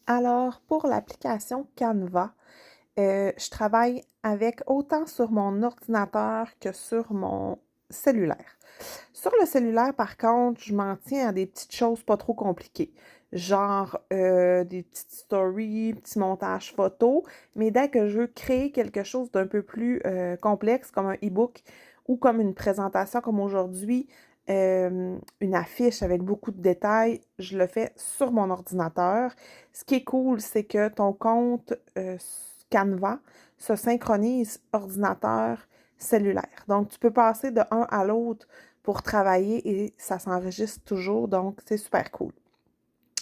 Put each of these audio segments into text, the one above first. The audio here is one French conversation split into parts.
Alors, pour l'application Canva, je travaille avec autant sur mon ordinateur que sur mon cellulaire. Sur le cellulaire, par contre, je m'en tiens à des petites choses pas trop compliquées, genre des petites stories, petits montages photos, mais dès que je veux créer quelque chose d'un peu plus complexe, comme un e-book ou comme une présentation comme aujourd'hui, une affiche avec beaucoup de détails, je le fais sur mon ordinateur. Ce qui est cool, c'est que ton compte Canva se synchronise ordinateur cellulaire. Donc, tu peux passer de un à l'autre pour travailler et ça s'enregistre toujours, donc c'est super cool.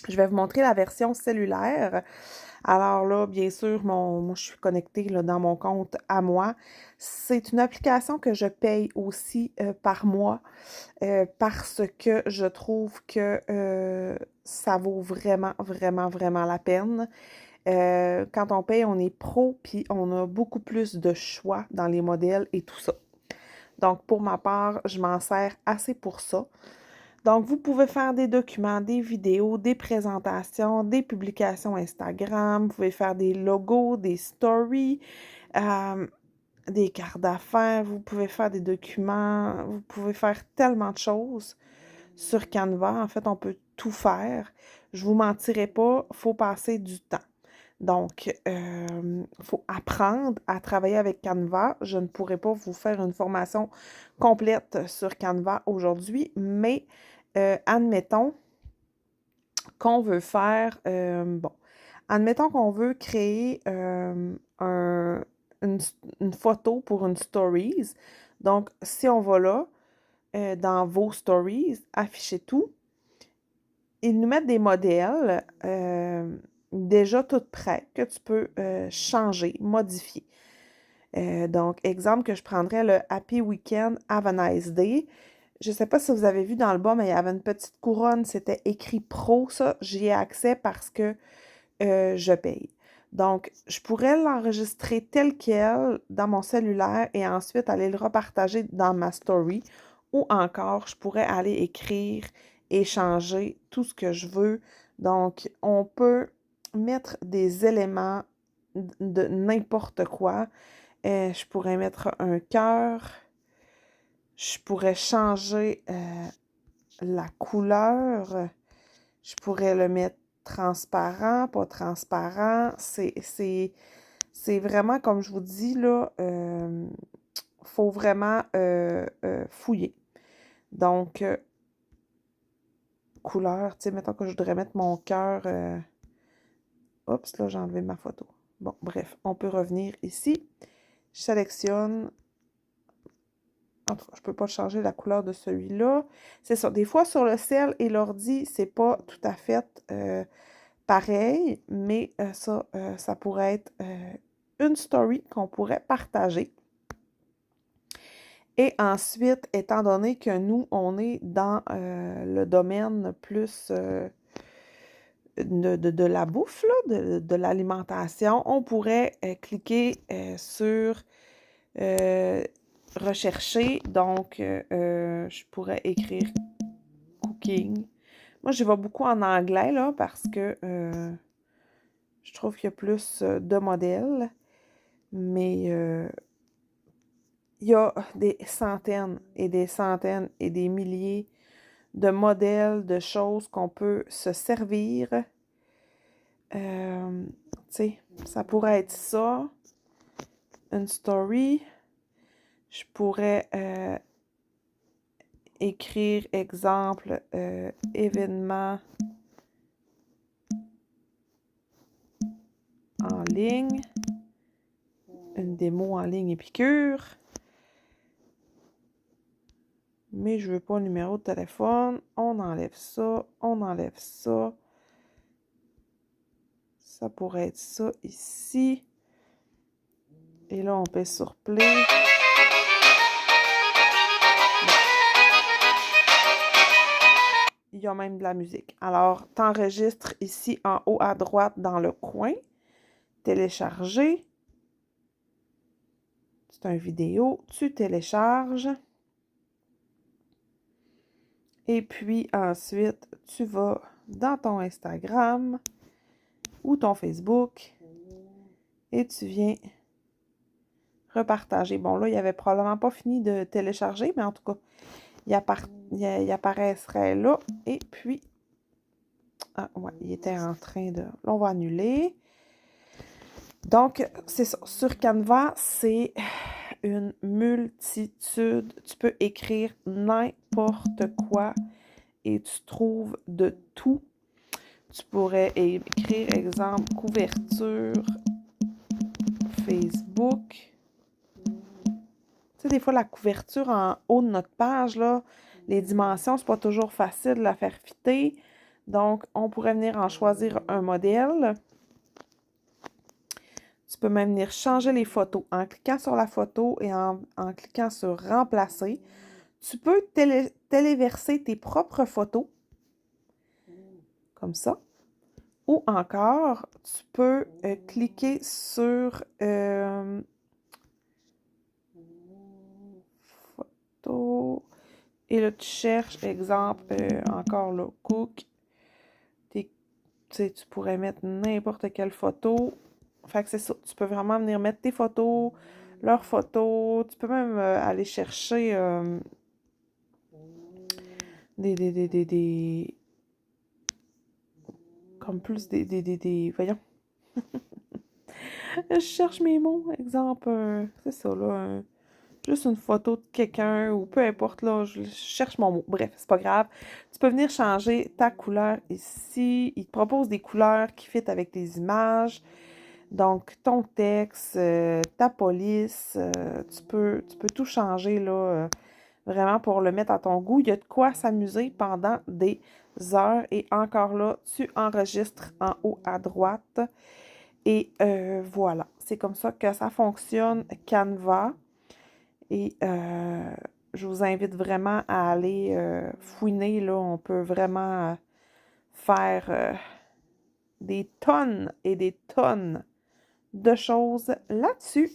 Je vais vous montrer la version cellulaire. Alors là, bien sûr, moi, je suis connectée là, dans mon compte à moi. C'est une application que je paye aussi par mois parce que je trouve que ça vaut vraiment, vraiment, vraiment la peine. Quand on paye, on est pro, puis on a beaucoup plus de choix dans les modèles et tout ça. Donc, pour ma part, je m'en sers assez pour ça. Donc, vous pouvez faire des documents, des vidéos, des présentations, des publications Instagram, vous pouvez faire des logos, des stories, euh, des cartes d'affaires, vous pouvez faire des documents, vous pouvez faire tellement de choses sur Canva. En fait, on peut tout faire. Je vous mentirai pas, il faut passer du temps. Donc, il faut apprendre à travailler avec Canva. Je ne pourrais pas vous faire une formation complète sur Canva aujourd'hui, mais admettons qu'on veut faire, admettons qu'on veut créer une, une photo pour une stories. Donc, si on va là, dans vos stories, afficher tout, ils nous mettent des modèles déjà tout prêts que tu peux changer, modifier. Donc, exemple que je prendrais le Happy Weekend, Have a Nice Day. Je ne sais pas si vous avez vu dans le bas, mais il y avait une petite couronne, c'était écrit Pro, ça. J'y ai accès parce que je paye. Donc, je pourrais l'enregistrer tel quel dans mon cellulaire et ensuite aller le repartager dans ma story. Ou encore, je pourrais aller écrire et changer tout ce que je veux. Donc, on peut mettre des éléments de n'importe quoi. Je pourrais mettre un cœur. Je pourrais changer la couleur. Je pourrais le mettre transparent, pas transparent. C'est vraiment, comme je vous dis, là, faut vraiment fouiller. Donc, couleur, tu sais, mettons que je voudrais mettre mon cœur. Oups, là, j'ai enlevé ma photo. Bon, bref, on peut revenir ici. Je sélectionne. En tout cas, je ne peux pas changer la couleur de celui-là. C'est ça. Des fois, sur le cell et l'ordi, c'est pas tout à fait pareil, mais ça pourrait être une story qu'on pourrait partager. Et ensuite, étant donné que nous, on est dans le domaine plus de la bouffe, là, de l'alimentation, on pourrait cliquer sur rechercher. Donc, je pourrais écrire cooking. Moi, je vais beaucoup en anglais, là, parce que je trouve qu'il y a plus de modèles. Mais il y a des centaines et des centaines et des milliers de modèles, de choses qu'on peut se servir. Tu sais, ça pourrait être ça, une story. Je pourrais écrire, exemple, événement en ligne, une démo en ligne Épicure. Mais je ne veux pas le numéro de téléphone. On enlève ça, on enlève ça. Ça pourrait être ça ici. Et là, on pèse sur Play. Il y a même de la musique. Alors, tu enregistres ici en haut à droite dans le coin. Télécharger. C'est une vidéo. Tu télécharges. Et puis ensuite, tu vas dans ton Instagram. ou ton Facebook et tu viens repartager. Bon, là, il avait probablement pas fini de télécharger, mais en tout cas, il apparaîtrait là. Et puis, ah ouais, il était en train de... Là, on va annuler. Donc, c'est ça. Sur Canva, c'est une multitude. Tu peux écrire n'importe quoi et tu trouves de tout. Tu pourrais écrire, exemple, couverture Facebook. Tu sais, des fois, la couverture en haut de notre page, là, les dimensions, c'est pas toujours facile de la faire fitter. Donc, on pourrait venir en choisir un modèle. Tu peux même venir changer les photos en cliquant sur la photo et en cliquant sur remplacer. Tu peux téléverser tes propres photos, comme ça. Ou encore, tu peux cliquer sur photo. Et là, tu cherches, exemple, encore là, cook. Tu pourrais mettre n'importe quelle photo. Fait que c'est ça. Tu peux vraiment venir mettre tes photos, leurs photos. Tu peux même aller chercher des comme plus voyons. Je cherche mes mots. Exemple, c'est ça, là. Juste une photo de quelqu'un ou peu importe, là, je cherche mon mot. Bref, c'est pas grave. Tu peux venir changer ta couleur ici. Il te propose des couleurs qui fit avec tes images. Donc, ton texte, ta police, tu peux tout changer, là, vraiment pour le mettre à ton goût. Il y a de quoi s'amuser pendant des heures. Et encore là, tu enregistres en haut à droite. Et voilà, c'est comme ça que ça fonctionne, Canva. Et je vous invite vraiment à aller fouiner, là. On peut vraiment faire des tonnes et des tonnes de choses là-dessus.